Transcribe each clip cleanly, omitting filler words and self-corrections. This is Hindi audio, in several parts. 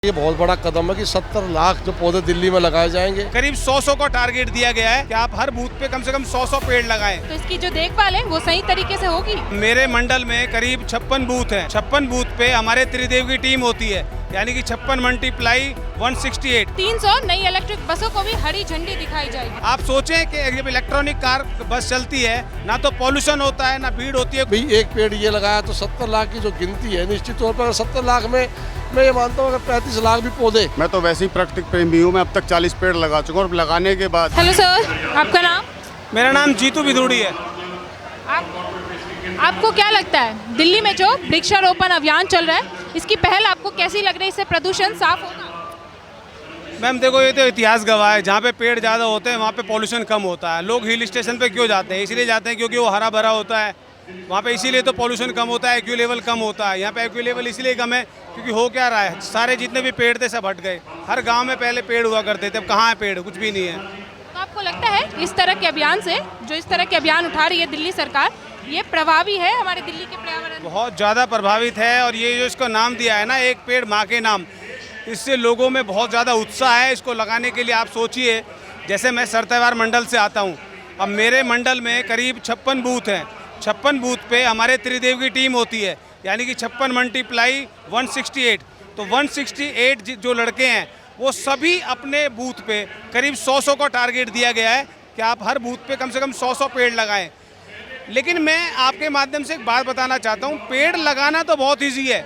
ये बहुत बड़ा कदम है कि 70 लाख जो पौधे दिल्ली में लगाए जाएंगे। करीब 100 का टारगेट दिया गया है कि आप हर बूथ पे कम से कम 100 पेड़ लगाएं। तो इसकी जो देखभाल है वो सही तरीके से होगी। मेरे मंडल में करीब 56 बूथ हैं। 56 बूथ पे हमारे त्रिदेव की टीम होती है, यानी कि 56 मल्टीप्लाई 168। 300 नई इलेक्ट्रिक बसों को भी हरी झंडी दिखाई जाएगी। आप सोचें कि जब इलेक्ट्रॉनिक कार बस चलती है ना तो पॉल्यूशन होता है ना भीड़ होती है। भाई एक पेड़ ये लगाया तो 70 लाख की जो गिनती है, निश्चित तौर पर 70 लाख में मैं ये मानता हूँ अगर 35 लाख भी पौधे। मैं तो वैसे ही प्रकृति प्रेमी हूँ। मैं अब तक 40 पेड़ लगा चुका हूँ और लगाने के बाद। हेलो सर, आपका नाम? मेरा नाम जीतू बिधूड़ी है। आपको क्या लगता है दिल्ली में जो वृक्षारोपण अभियान चल रहा है, इसकी पहल आपको कैसी लग रही है? इससे प्रदूषण साफ होगा? मैम देखो, ये तो इतिहास गवाह है, जहाँ पे पेड़ ज़्यादा होते हैं वहाँ पे पॉल्यूशन कम होता है। लोग हिल स्टेशन पे क्यों जाते हैं? इसलिए जाते हैं क्योंकि वो हरा भरा होता है वहाँ पे, इसीलिए तो पॉल्यूशन कम होता है, एक्यू लेवल कम होता है। यहाँ पे एक्यू लेवल इसलिए कम है क्योंकि हो क्या रहा है, सारे जितने भी पेड़ थे सब हट गए। हर गांव में पहले पेड़ हुआ करते थे, अब कहाँ है पेड़? कुछ भी नहीं है। तो आपको लगता है इस तरह के अभियान से, जो इस तरह के अभियान उठा रही है दिल्ली सरकार, ये प्रभावी है हमारे दिल्ली के पर्यावरण? बहुत ज़्यादा प्रभावित है। और ये जो इसको नाम दिया है ना, एक पेड़ माँ के नाम, इससे लोगों में बहुत ज़्यादा उत्साह है इसको लगाने के लिए। आप सोचिए, जैसे मैं सरतेवार मंडल से आता हूँ, अब मेरे मंडल में करीब 56 बूथ हैं। 56 बूथ पे हमारे त्रिदेव की टीम होती है, यानी कि 56 मल्टीप्लाई 168। तो 168 जो लड़के हैं वो सभी अपने बूथ पे करीब 100 का टारगेट दिया गया है कि आप हर बूथ पे कम से कम 100 पेड़ लगाएं। लेकिन मैं आपके माध्यम से एक बात बताना चाहता हूँ, पेड़ लगाना तो बहुत ईजी है,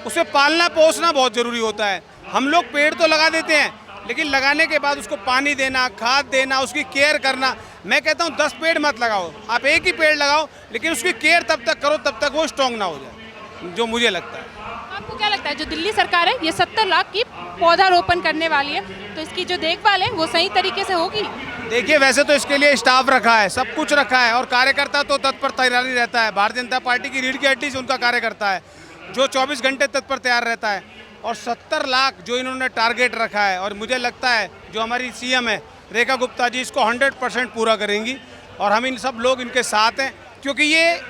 उसे पालना पोसना बहुत ज़रूरी होता है। हम लोग पेड़ तो लगा देते हैं, लेकिन लगाने के बाद उसको पानी देना, खाद देना, उसकी केयर करना। मैं कहता हूँ 10 पेड़ मत लगाओ, आप एक ही पेड़ लगाओ, लेकिन उसकी केयर तब तक करो तब तक वो स्ट्रॉन्ग ना हो जाए, जो मुझे लगता है। आपको क्या लगता है जो दिल्ली सरकार है ये 70 लाख की पौधारोपण करने वाली है, तो इसकी जो देखभाल है वो सही तरीके से होगी? देखिए, वैसे तो इसके लिए स्टाफ रखा है, सब कुछ रखा है, और कार्यकर्ता तो तत्पर तैयार रहता है। भारतीय जनता पार्टी की रीढ़ की हड्डी से उनका कार्यकर्ता है जो 24 घंटे तत्पर तैयार रहता है। और 70 लाख जो इन्होंने टारगेट रखा है, और मुझे लगता है जो हमारी सीएम है रेखा गुप्ता जी इसको 100% पूरा करेंगी, और हम इन सब लोग इनके साथ हैं, क्योंकि ये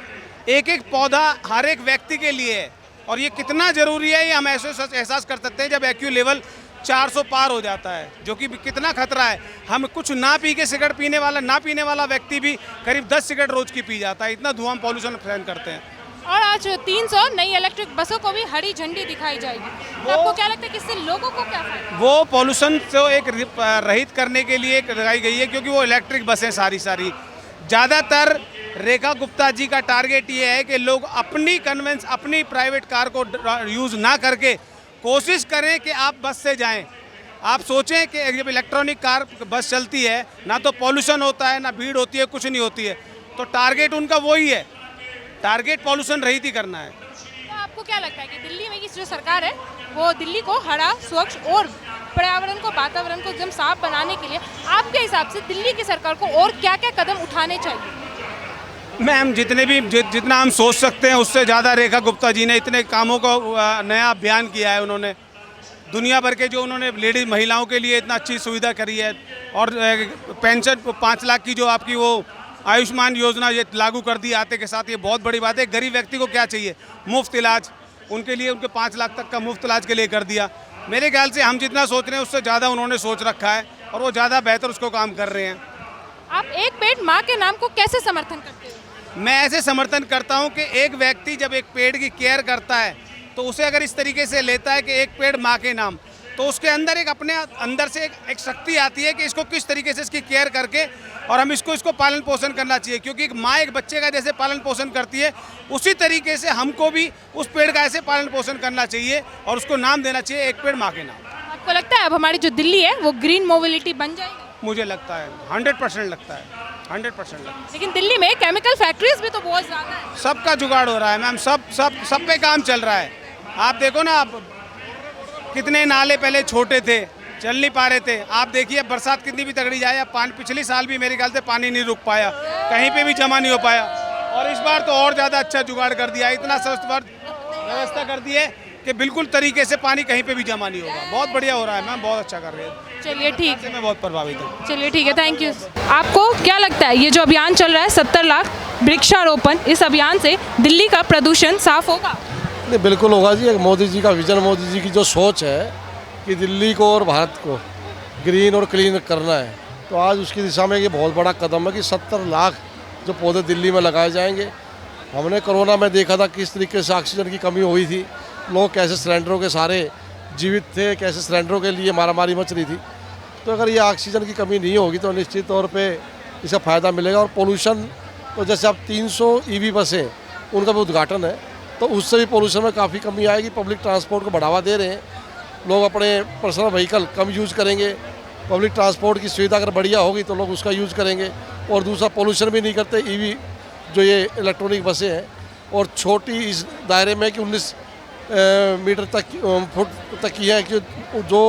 एक एक पौधा हर एक व्यक्ति के लिए है। और ये कितना ज़रूरी है ये हम एहसास कर सकते हैं जब एक्यू लेवल 400 पार हो जाता है, जो कि कितना खतरा है। हम कुछ ना पी के सिगरेट पीने वाला व्यक्ति भी करीब 10 सिगरेट रोज की पी जाता है, इतना धुआं पॉल्यूशन सहन करते हैं। और आज 300 नई इलेक्ट्रिक बसों को भी हरी झंडी दिखाई जाएगी, तो आपको क्या लगता है कि इससे लोगों को क्या फायदा? वो पॉल्यूशन से एक रहित करने के लिए लगाई गई है, क्योंकि वो इलेक्ट्रिक बसें सारी ज़्यादातर। रेखा गुप्ता जी का टारगेट ये है कि लोग अपनी प्राइवेट कार को यूज़ ना करके कोशिश करें कि आप बस से जाएं। आप सोचें कि जब इलेक्ट्रॉनिक कार बस चलती है ना तो पॉल्यूशन होता है ना भीड़ होती है, कुछ नहीं होती है। तो टारगेट उनका वही है, टारगेट पॉल्यूशन रहित ही करना है। तो आपको क्या लगता है कि दिल्ली में की जो सरकार है वो दिल्ली को हरा, स्वच्छ और पर्यावरण को, वातावरण को एकदम साफ बनाने के लिए आपके हिसाब से दिल्ली की सरकार को और क्या क्या कदम उठाने चाहिए? मैम, जितना हम सोच सकते हैं उससे ज़्यादा रेखा गुप्ता जी ने इतने कामों का नया अभियान किया है। उन्होंने दुनिया भर के जो उन्होंने लेडीज महिलाओं के लिए इतना अच्छी सुविधा करी है, और पेंशन 5 लाख की जो आपकी वो आयुष्मान योजना ये लागू कर दी आते के साथ, ये बहुत बड़ी बात है। गरीब व्यक्ति को क्या चाहिए? मुफ्त इलाज, उनके लिए उनके 5 लाख तक का मुफ्त इलाज के लिए कर दिया। मेरे ख्याल से हम जितना सोच रहे हैं उससे ज़्यादा उन्होंने सोच रखा है, और वो ज़्यादा बेहतर उसको काम कर रहे हैं। आप एक पेड़ माँ के नाम को कैसे समर्थन करते हो? मैं ऐसे समर्थन करता हूं कि एक व्यक्ति जब एक पेड़ की केयर करता है तो उसे अगर इस तरीके से लेता है कि एक पेड़ माँ के नाम, तो उसके अंदर एक अपने अंदर से एक शक्ति आती है कि इसको किस तरीके से इसकी केयर करके, और हम इसको पालन पोषण करना चाहिए। क्योंकि एक माँ एक बच्चे का जैसे पालन पोषण करती है, उसी तरीके से हमको भी उस पेड़ का ऐसे पालन पोषण करना चाहिए और उसको नाम देना चाहिए एक पेड़ माँ के नाम। आपको लगता है अब हमारी जो दिल्ली है वो ग्रीन मोबिलिटी बन जाएगी? मुझे लगता है 100% लगता है, 100% लगता है। लेकिन दिल्ली में केमिकल फैक्ट्रीज भी तो बहुत ज़्यादा है। सबका जुगाड़ हो रहा है मैम, सब पे काम चल रहा है। आप देखो ना, आप कितने नाले पहले छोटे थे, चल नहीं पा रहे थे। आप देखिए बरसात कितनी भी तगड़ी जाए, अब पिछले साल भी मेरे ख्याल से पानी नहीं रुक पाया, कहीं पे भी जमा नहीं हो पाया। और इस बार तो और ज़्यादा अच्छा जुगाड़ कर दिया, इतना सख्त व्यवस्था कर दी है कि बिल्कुल तरीके से पानी कहीं पे भी जमा नहीं होगा। बहुत बढ़िया हो रहा है मैम, बहुत अच्छा कर रहे हैं। चलिए ठीक है, मैं बहुत प्रभावित हूँ। चलिए ठीक है, थैंक यू। आपको क्या लगता है ये जो अभियान चल रहा है 70 लाख वृक्षारोपण, इस अभियान से दिल्ली का प्रदूषण साफ होगा? नहीं, बिल्कुल होगा जी। एक मोदी जी का विजन, मोदी जी की जो सोच है कि दिल्ली को और भारत को ग्रीन और क्लीन करना है, तो आज उसकी दिशा में ये बहुत बड़ा कदम है कि 70 लाख जो पौधे दिल्ली में लगाए जाएंगे। हमने कोरोना में देखा था किस तरीके से ऑक्सीजन की कमी हुई थी, लोग कैसे सिलेंडरों के सारे जीवित थे, कैसे सिलेंडरों के लिए मारामारी मच रही थी। तो अगर ये ऑक्सीजन की कमी नहीं होगी तो निश्चित तौर पे इसका फ़ायदा मिलेगा। और पोल्यूशन तो जैसे अब 300 EV बसें उनका भी उद्घाटन है, तो उससे भी पोल्यूशन में काफ़ी कमी आएगी। पब्लिक ट्रांसपोर्ट को बढ़ावा दे रहे हैं, लोग अपने पर्सनल व्हीकल कम यूज़ करेंगे। पब्लिक ट्रांसपोर्ट की सुविधा अगर बढ़िया होगी तो लोग उसका यूज़ करेंगे। और दूसरा पोल्यूशन भी नहीं करते EV जो ये इलेक्ट्रॉनिक बसें हैं, और छोटी इस दायरे में कि 19 मीटर तक फुट तक की है कि जो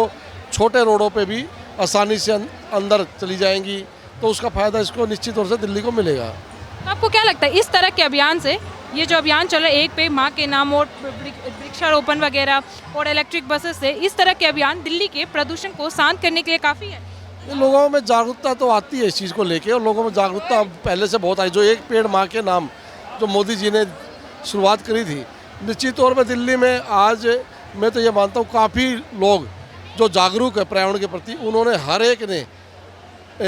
छोटे रोडों पे भी आसानी से अंदर चली जाएंगी, तो उसका फ़ायदा इसको निश्चित तौर से दिल्ली को मिलेगा। तो आपको क्या लगता है इस तरह के अभियान से, ये जो अभियान चल रहा है एक पेड़ माँ के नाम और वृक्षारोपण वगैरह और इलेक्ट्रिक बसेस से, इस तरह के अभियान दिल्ली के प्रदूषण को शांत करने के लिए काफ़ी है? लोगों में जागरूकता तो आती है इस चीज़ को लेके, और लोगों में जागरूकता पहले से बहुत आई। जो एक पेड़ माँ के नाम जो मोदी जी ने शुरुआत करी थी, निश्चित तौर पर दिल्ली में आज मैं तो ये मानता हूँ काफ़ी लोग जो जागरूक है पर्यावरण के प्रति, उन्होंने हर एक ने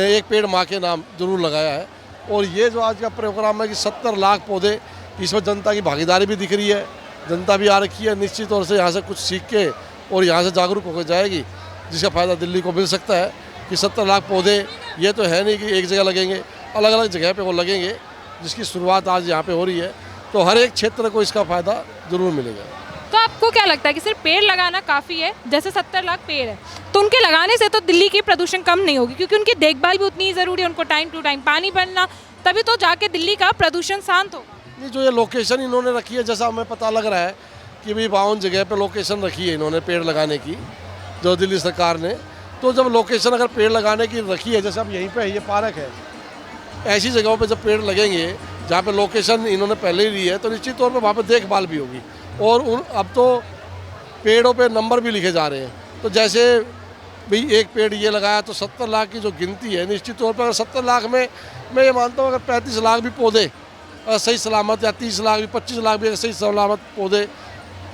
एक पेड़ माँ के नाम जरूर लगाया है। और ये जो आज का प्रोग्राम है कि 70 लाख पौधे, इसमें जनता की भागीदारी भी दिख रही है, जनता भी आ रखी है। निश्चित तौर से यहाँ से कुछ सीख के और यहाँ से जागरूक होकर जाएगी, जिसका फ़ायदा दिल्ली को मिल सकता है। कि 70 लाख पौधे ये तो है नहीं कि एक जगह लगेंगे, अलग अलग जगह पे वो लगेंगे, जिसकी शुरुआत आज यहाँ पे हो रही है। तो हर एक क्षेत्र को इसका फ़ायदा ज़रूर मिलेगा। तो आपको क्या लगता है कि सिर्फ पेड़ लगाना काफ़ी है? जैसे 70 लाख पेड़ है, तो उनके लगाने से तो दिल्ली की प्रदूषण कम नहीं होगी, क्योंकि उनकी देखभाल भी उतनी ही ज़रूरी है। उनको टाइम टू टाइम पानी भरना, तभी तो जाके दिल्ली का प्रदूषण शांत होगा। नहीं, जो ये लोकेशन इन्होंने रखी है, जैसा हमें पता लग रहा है कि भाई 52 जगह पे लोकेशन रखी है इन्होंने पेड़ लगाने की, जो दिल्ली सरकार ने। तो जब लोकेशन अगर पेड़ लगाने की रखी है, जैसे अब यहीं पे ये पार्क है, ऐसी जगहों पे जब पेड़ लगेंगे जहाँ पे लोकेशन इन्होंने पहले ही ली है, तो निश्चित तौर पे वहाँ पे देखभाल भी होगी। और अब तो पेड़ों पे नंबर भी लिखे जा रहे हैं। तो जैसे भाई एक पेड़ ये लगाया तो 70 लाख की जो गिनती है, निश्चित तौर पर अगर 70 लाख में मैं ये मानता हूँ अगर 35 लाख भी पौधे सही सलामत, या 30 लाख भी, 25 लाख भी सही सलामत पौधे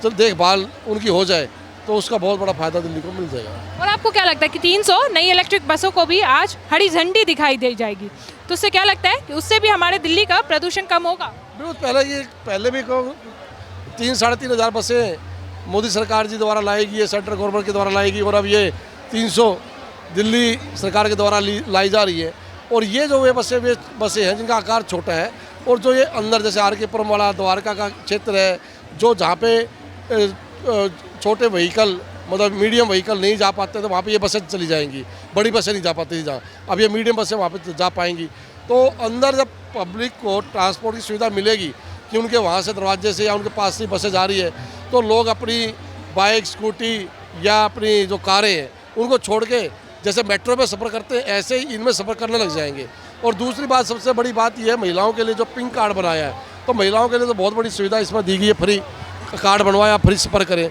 जब देखभाल उनकी हो जाए, तो उसका बहुत बड़ा फायदा दिल्ली को मिल जाएगा। और आपको क्या लगता है कि 300 नई इलेक्ट्रिक बसों को भी आज हरी झंडी दिखाई दे जाएगी, तो उससे क्या लगता है कि उससे भी हमारे दिल्ली का प्रदूषण कम होगा? पहले भी 3-3.5 हज़ार बसें मोदी सरकार जी द्वारा लाएगी, ये सेंट्रल गवर्नमेंट के द्वारा लाएगी, और अब ये 300 दिल्ली सरकार के द्वारा लाई जा रही है। और ये जो वे बसें हैं जिनका आकार छोटा है, और जो ये अंदर जैसे RK पुरम वाला द्वारका का क्षेत्र है, जो जहाँ पे छोटे व्हीकल मतलब मीडियम व्हीकल नहीं जा पाते, तो वहाँ पे ये बसें चली जाएंगी। बड़ी बसें नहीं जा पाती थी जहाँ, अब ये मीडियम बसें वहाँ पे जा पाएंगी। तो अंदर जब पब्लिक को ट्रांसपोर्ट की सुविधा मिलेगी कि उनके वहाँ से दरवाजे से या उनके पास से बसें जा रही है, तो लोग अपनी बाइक, स्कूटी या अपनी जो कारें हैं उनको छोड़ के जैसे मेट्रो में सफ़र करते हैं, ऐसे ही इनमें सफ़र करने लग जाएंगे। और दूसरी बात, सबसे बड़ी बात यह है, महिलाओं के लिए जो पिंक कार्ड बनाया है, तो महिलाओं के लिए तो बहुत बड़ी सुविधा इसमें दी गई है। फ्री कार्ड बनवाया, फ्री सफ़र करें,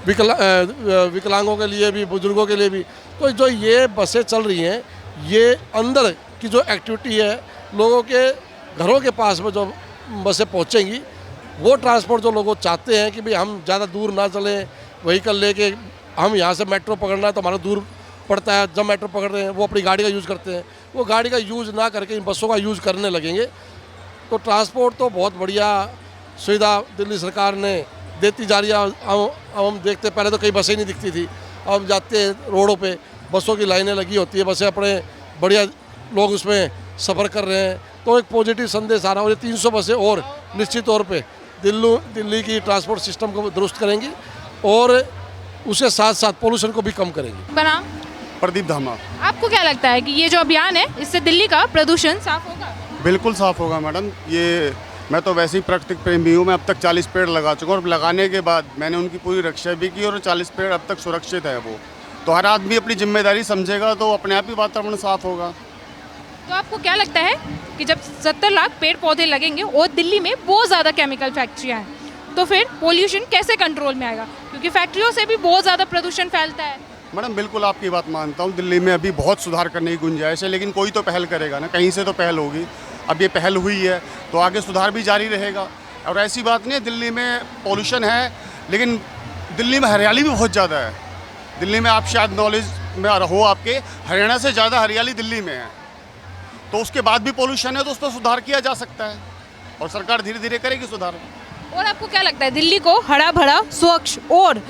विकलांगों के लिए भी, बुजुर्गों के लिए भी। तो जो ये बसें चल रही हैं, ये अंदर की जो एक्टिविटी है, लोगों के घरों के पास में जो बसें पहुंचेंगी, वो ट्रांसपोर्ट जो लोग चाहते हैं कि भाई हम ज़्यादा दूर ना चलें व्हीकल लेके, हम यहाँ से मेट्रो पकड़ना है तो हमारा दूर पड़ता है, जब मेट्रो पकड़ रहे हैं वो अपनी गाड़ी का यूज़ करते हैं, वो गाड़ी का यूज़ ना करके इन बसों का यूज़ करने लगेंगे। तो ट्रांसपोर्ट तो बहुत बढ़िया सुविधा दिल्ली सरकार ने देती जा रही है। हम देखते, पहले तो कई बसें नहीं दिखती थी, अब जाते हैं रोडों पे बसों की लाइनें लगी होती है, बसें अपने बढ़िया लोग उसमें सफ़र कर रहे हैं। तो एक पॉजिटिव संदेश आ रहा है। और ये 300 बसें और निश्चित तौर पे दिल्ली की ट्रांसपोर्ट सिस्टम को दुरुस्त करेंगी और उसके साथ साथ पोल्यूशन को भी कम करेंगी। बना प्रदीप धामा। आपको क्या लगता है कि ये जो अभियान है, इससे दिल्ली का प्रदूषण साफ होगा? बिल्कुल साफ होगा मैडम। ये मैं तो वैसे ही प्राकृतिक प्रेमी हूँ, मैं अब तक 40 पेड़ लगा चुका हूँ, और लगाने के बाद मैंने उनकी पूरी रक्षा भी की, और 40 पेड़ अब तक सुरक्षित है। वो तो हर आदमी अपनी जिम्मेदारी समझेगा तो अपने आप ही वातावरण साफ होगा। तो आपको क्या लगता है कि जब 70 लाख पेड़ पौधे लगेंगे और दिल्ली में बहुत ज़्यादा केमिकल फैक्ट्रियाँ हैं, तो फिर पोल्यूशन कैसे कंट्रोल में आएगा? क्योंकि फैक्ट्रियों से भी बहुत ज़्यादा प्रदूषण फैलता है। मैडम बिल्कुल आपकी बात मानता हूँ, दिल्ली में अभी बहुत सुधार करने की गुंजाइश है, लेकिन कोई तो पहल करेगा ना, कहीं से तो पहल होगी। अब ये पहल हुई है तो आगे सुधार भी जारी रहेगा। और ऐसी बात नहीं है दिल्ली में पोल्यूशन है, लेकिन दिल्ली में हरियाली भी बहुत ज़्यादा है। दिल्ली में आप शायद नॉलेज में हो आपके, हरियाणा से ज़्यादा हरियाली दिल्ली में है, तो उसके बाद भी पोल्यूशन है, तो उस पर सुधार किया जा सकता है और सरकार धीरे धीरे करेगी सुधार। और आपको क्या लगता है दिल्ली को हरा भरा स्वच्छ और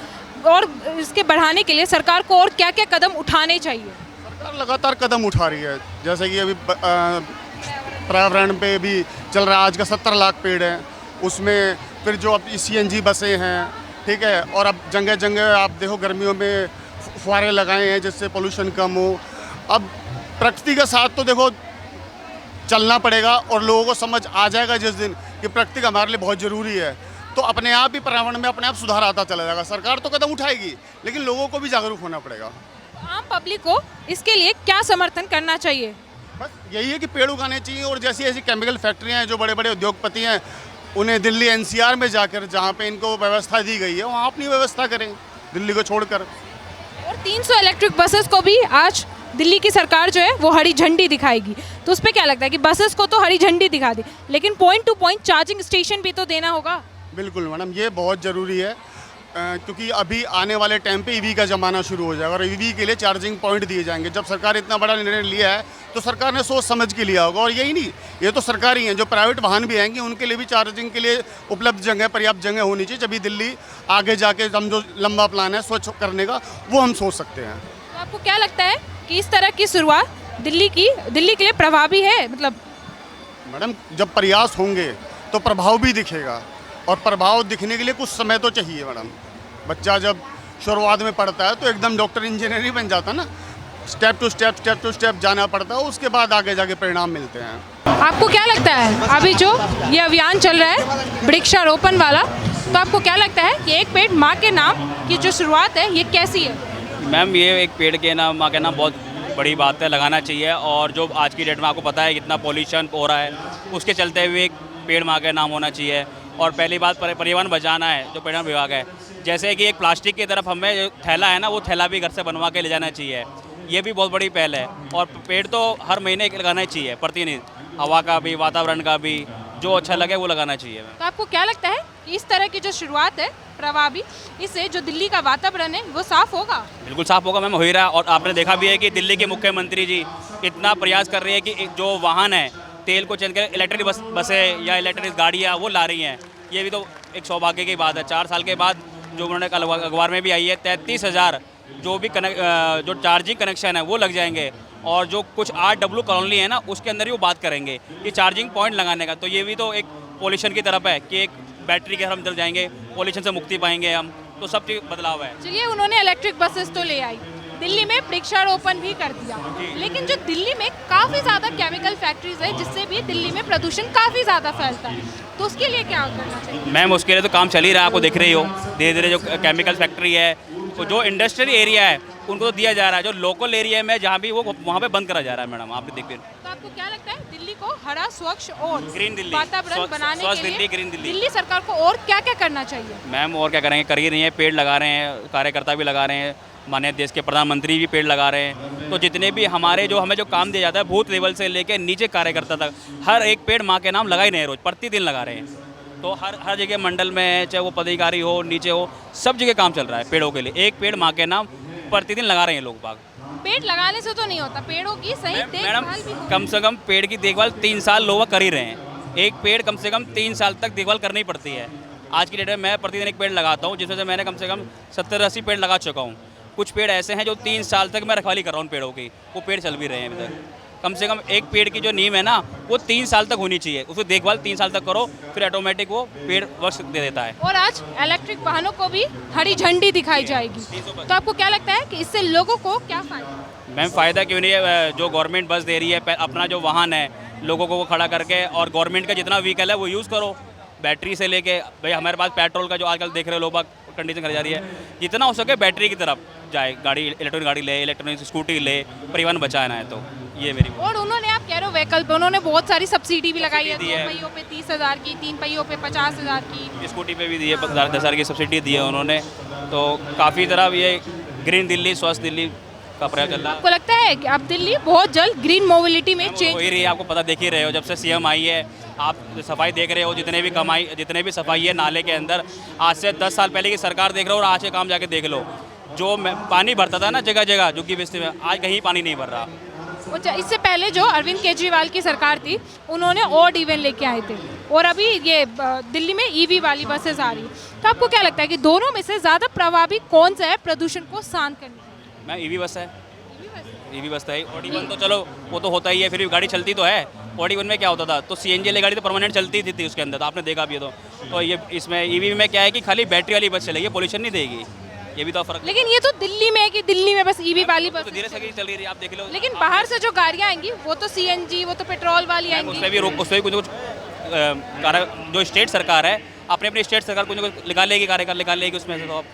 इसके बढ़ाने के लिए सरकार को और क्या क्या कदम उठाने चाहिए? सरकार लगातार कदम उठा रही है, जैसे कि अभी पर्यावरण पे भी चल रहा है, आज का 70 लाख पेड़ है, उसमें फिर जो अब CNG बसें हैं, ठीक है, और अब जगह जगह आप देखो गर्मियों में फुहारे लगाए हैं जिससे पोल्यूशन कम हो। अब प्रकृति के साथ तो देखो चलना पड़ेगा और लोगों को समझ आ जाएगा जिस दिन कि प्रकृति हमारे लिए बहुत ज़रूरी है, तो अपने आप ही पर्यावरण में अपने आप सुधार आता चला जाएगा। सरकार तो कदम उठाएगी लेकिन लोगों को भी जागरूक होना पड़ेगा। आम पब्लिक को इसके लिए क्या समर्थन करना चाहिए? बस यही है कि पेड़ उगाने चाहिए, और जैसी ऐसी केमिकल फैक्ट्रियाँ हैं, जो बड़े बड़े उद्योगपति हैं, उन्हें दिल्ली NCR में जाकर जहाँ पे इनको व्यवस्था दी गई है वहाँ अपनी व्यवस्था करें, दिल्ली को छोड़कर। और 300 इलेक्ट्रिक बसेस को भी आज दिल्ली की सरकार जो है वो हरी झंडी दिखाएगी, तो उस पर क्या लगता है कि बसेस को तो हरी झंडी दिखा दी, लेकिन point two point charging station भी तो देना होगा? बिल्कुल मैडम, ये बहुत ज़रूरी है, क्योंकि अभी आने वाले टाइम पे EV का ज़माना शुरू हो जाएगा और EV के लिए चार्जिंग पॉइंट दिए जाएंगे। जब सरकार इतना बड़ा निर्णय लिया है तो सरकार ने सोच समझ के लिया होगा, और यही नहीं, ये तो सरकारी हैं, जो प्राइवेट वाहन भी आएंगे उनके लिए भी चार्जिंग के लिए उपलब्ध जगह, पर्याप्त जगह होनी चाहिए। जब भी दिल्ली आगे जाके हम जो लंबा प्लान है स्वच्छ करने का, वो हम सोच सकते हैं। तो आपको क्या लगता है कि इस तरह की शुरुआत दिल्ली के लिए प्रभावी है? मतलब मैडम, जब प्रयास होंगे तो प्रभाव भी दिखेगा, और प्रभाव दिखने के लिए कुछ समय तो चाहिए मैडम। बच्चा जब शुरुआत में पढ़ता है तो एकदम डॉक्टर इंजीनियर ही बन जाता है ना, स्टेप टू स्टेप जाना पड़ता है, उसके बाद आगे जाके परिणाम मिलते हैं। आपको क्या लगता है अभी जो ये अभियान चल रहा है वृक्षारोपण वाला, तो आपको क्या लगता है कि एक पेड़ माँ के नाम की जो शुरुआत है ये कैसी है? मैम, ये एक पेड़ के नाम, माँ के नाम, बहुत बड़ी बात है, लगाना चाहिए। और जो आज की डेट में आपको पता है कितना पॉल्यूशन हो रहा है, उसके चलते हुए एक पेड़ माँ के नाम होना चाहिए। और पहली बात पर्यावरण बचाना है, जो पर्यावरण विभाग है, जैसे कि एक प्लास्टिक की तरफ हमें जो थैला है ना, वो थैला भी घर से बनवा के ले जाना चाहिए, ये भी बहुत बड़ी पहल है। और पेड़ तो हर महीने लगाना ही चाहिए, प्रतिदिन, हवा का भी, वातावरण का भी, जो अच्छा लगे वो लगाना चाहिए। तो आपको क्या लगता है कि इस तरह की जो शुरुआत है प्रभावी, इससे जो दिल्ली का वातावरण है वो साफ होगा? बिल्कुल साफ होगा मैम, हो ही रहा। और आपने देखा भी है कि दिल्ली के मुख्यमंत्री जी इतना प्रयास कर रही है कि जो वाहन है तेल को चेंज कर इलेक्ट्रिक बसें या इलेक्ट्रिक गाड़ियाँ वो ला रही हैं, ये भी तो एक सौभाग्य की बात है। 4 साल के बाद जो उन्होंने कल अखबार में भी आई है, 33,000 जो भी जो चार्जिंग कनेक्शन है वो लग जाएंगे, और जो कुछ RW कॉलोनी है ना, उसके अंदर ही वो बात करेंगे कि चार्जिंग पॉइंट लगाने का। तो ये भी तो एक पॉल्यूशन की तरफ है कि एक बैटरी के हम चल जाएंगे, पॉल्यूशन से मुक्ति पाएंगे हम, तो सब चीज़ बदलाव है। चलिए, उन्होंने इलेक्ट्रिक बसेस तो ले आई, दिल्ली में वृक्षारोपण भी कर दिया, लेकिन जो दिल्ली में काफ़ी ज़्यादा केमिकल फैक्ट्रीज है जिससे भी दिल्ली में प्रदूषण काफ़ी ज़्यादा फैलता है, तो उसके लिए क्या करना चाहिए? मैम, उसके लिए तो काम चल ही रहा है, आपको दिख रही हो धीरे धीरे। जो केमिकल फैक्ट्री है, जो इंडस्ट्रियल एरिया है, उनको तो दिया जा रहा है, जो लोकल एरिया में जहाँ भी वो वहाँ पे बंद करा जा रहा है मैडम, आपने देखिए। तो आपको क्या लगता है दिल्ली को हरा, स्वच्छ और ग्रीन दिल्ली, वातावरण बनाने स्वच्छ के लिए दिल्ली, ग्रीन दिल्ली, दिल्ली सरकार को और क्या क्या करना चाहिए? मैम, और क्या करेंगे, कर ही रही है, पेड़ लगा रहे हैं, कार्यकर्ता भी लगा रहे हैं, माननीय देश के प्रधानमंत्री भी पेड़ लगा रहे हैं। तो जितने भी हमारे जो हमें जो काम दिया जाता है, बूथ लेवल से लेकर नीचे कार्यकर्ता तक, हर एक पेड़ माँ के नाम लगा ही रहे हैं, रोज प्रतिदिन लगा रहे हैं। तो हर जगह मंडल में, चाहे वो पदाधिकारी हो, नीचे हो, सब जगह काम चल रहा है पेड़ों के लिए। एक पेड़ माँ के नाम प्रतिदिन लगा रहे हैं लोग बाग। पेड़ लगाने से तो नहीं होता, पेड़ों की सही मैडम, देखभाल भी होती कम से कम पेड़ की देखभाल 3 साल लोग कर ही रहे हैं। एक पेड़ कम से कम 3 साल तक देखभाल करनी पड़ती है। आज की डेट में मैं प्रतिदिन एक पेड़ लगाता हूँ, जिसमें से मैंने कम से कम 70-80 पेड़ लगा चुका हूँ। कुछ पेड़ ऐसे हैं जो 3 साल तक मैं रखवाली कर रहा हूँ पेड़ों की, वो पेड़ चल भी रहे हैं अभी तक। कम से कम एक पेड़ की जो नीम है ना, वो 3 साल तक होनी चाहिए, उसकी देखभाल 3 साल तक करो, फिर ऑटोमेटिक वो पेड़ वर्ष दे देता है। और आज इलेक्ट्रिक वाहनों को भी हरी झंडी दिखाई जाएगी, तो आपको क्या लगता है कि इससे लोगों को क्या फायदा? मैम, फ़ायदा क्यों नहीं है, जो गवर्नमेंट बस दे रही है, अपना जो वाहन है लोगों को वो खड़ा करके, और गवर्नमेंट का जितना व्हीकल है वो यूज़ करो, बैटरी से लेके, भाई हमारे पास पेट्रोल का जो आजकल देख रहे हो लोग कंडीशन करी जा रही है, जितना हो सके बैटरी की तरफ जाए, गाड़ी, इलेक्ट्रॉनिक गाड़ी ले, इलेक्ट्रॉनिक स्कूटी ले, परिवहन बचाना है। तो ये मेरी और उन्होंने, आप कह रहे हो व्हीकल पे, उन्होंने बहुत सारी सब्सिडी भी लगाई है, 2 है। पहियों पे 30,000 की, 3 पहियों पे 50,000 की, स्कूटी पे भी दी है, 10,000 की सब्सिडी दी है उन्होंने। तो काफ़ी तरह ये ग्रीन दिल्ली, स्वस्थ दिल्ली का प्रयास चल रहा है। आपको लगता है कि अब दिल्ली बहुत जल्द ग्रीन मोबिलिटी में चेंज हो ही रही है, आपको पता देख ही रहे हो, जब से CM आई है, आप सफाई देख रहे हो, जितने भी सफाई है नाले के अंदर, आज से 10 साल पहले की सरकार देख रहे हो और आज के काम जाके देख लो, जो पानी भरता था ना जगह जगह झुग्गी बस्ती में, आज कहीं पानी नहीं भर रहा। अच्छा, इससे पहले जो अरविंद केजरीवाल की सरकार थी उन्होंने ऑड इवन लेके आए थे, और अभी ये दिल्ली में ईवी वाली बसेस आ रही है, तो आपको क्या लगता है कि दोनों में से ज़्यादा प्रभावी कौन सा है प्रदूषण को शांत करने में? मैं ईवी बस है, ईवी बस है। ऑड इवन तो चलो वो तो होता ही है, फिर भी गाड़ी चलती तो है। ऑड इवन में क्या होता था, तो सीएनजी वाली गाड़ी तो परमानेंट चलती थी उसके अंदर, तो आपने देखा भी है। तो ये इसमें ईवी में क्या है कि खाली बैटरी वाली बस चलेगी, पोल्यूशन नहीं देगी, ये भी तो फर्क। लेकिन ये तो दिल्ली में है कि दिल्ली में बस ईवी वाली बस, तो धीरे से चल रही है, आप देख लो। लेकिन बाहर से जो गाड़ियाँ आएंगी वो तो सीएनजी, वो तो पेट्रोल वाली आएंगी। उसमें भी उसमें भी कुछ जो स्टेट सरकार है अपने अपनी स्टेट सरकार कुछ निकालेगी, कार्यकाल निकालेगी उसमें से, तो अब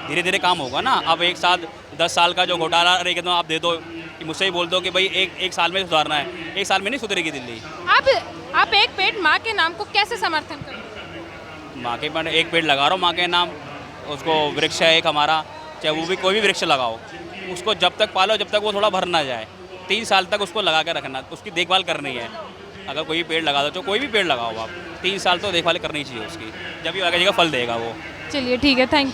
धीरे धीरे काम होगा ना। अब एक साथ 10 साल का जो घोटाला रहेगा तो आप दे दो कि मुझसे ही बोल दो कि भाई एक साल में सुधारना है, एक साल में नहीं सुधरेगी दिल्ली। आप एक पेड़ माँ के नाम को कैसे समर्थन करें? माँ के पेड़, एक पेड़ लगा रहा हूँ माँ के नाम, उसको वृक्ष है एक हमारा, चाहे वो भी कोई भी वृक्ष लगाओ, उसको जब तक पालो जब तक वो थोड़ा भर ना जाए, 3 साल तक उसको लगा कर रखना, उसकी देखभाल करनी है। अगर कोई भी पेड़ लगा दो, तो कोई भी पेड़ लगाओ आप, 3 साल तो देखभाल करनी चाहिए उसकी, जब भी आगे जगह फल देगा वो। चलिए ठीक है, थैंक यू।